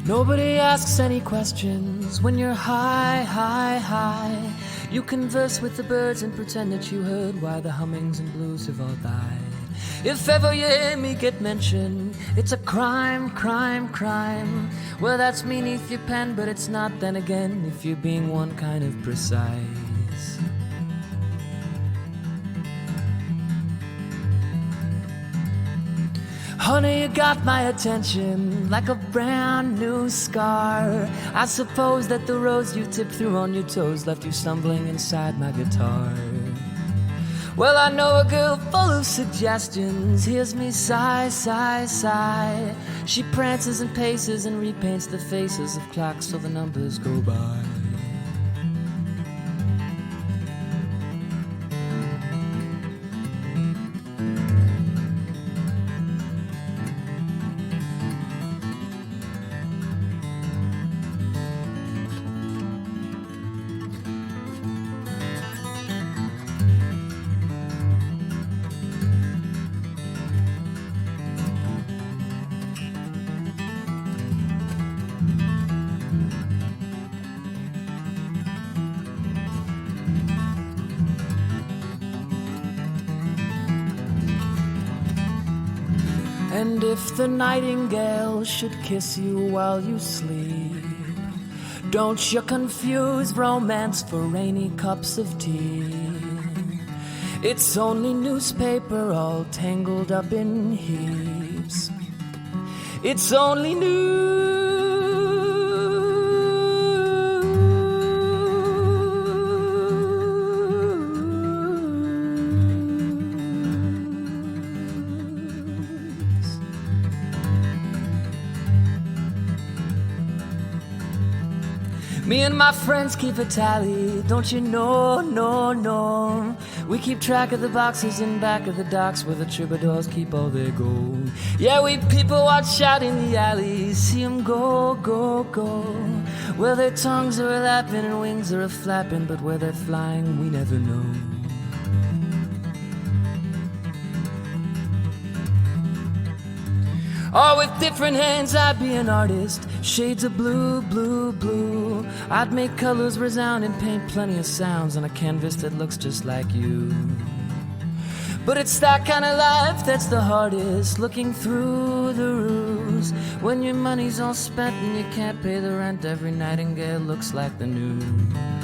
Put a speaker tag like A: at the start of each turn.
A: Nobody asks any questions when you're high, high, high. You converse with the birds and pretend that you heard why the hummings and blues have all died. If ever you hear me get mentioned, it's a crime, crime, crime. Well, that's me neath your pen, but it's not then again if you're being one kind of precise. Honey, you got my attention like a brand new scar. I suppose that the roads you tipped through on your toes left you stumbling inside my guitar. Well, I know a girl full of suggestions. Hears me sigh, sigh, sigh. She prances and paces and repaints the faces of clocks so the numbers go by. And if the nightingale should kiss you while you sleep, don't you confuse romance for rainy cups of tea. It's only newspaper all tangled up in heaps. It's only news. Me and my friends keep a tally, don't you know, no, no. We keep track of the boxes in back of the docks where the troubadours keep all their gold. Yeah, we people watch out in the alleys, see them go, go, go. Where their tongues are a-lapping and wings are a-flapping, but where they're flying we never know. Oh, with different hands I'd be an artist. Shades of blue, blue, blue. I'd make colors resound and paint plenty of sounds on a canvas that looks just like you. But it's that kind of life that's the hardest, looking through the ruse. When your money's all spent and you can't pay the rent, every nightingale looks like the news.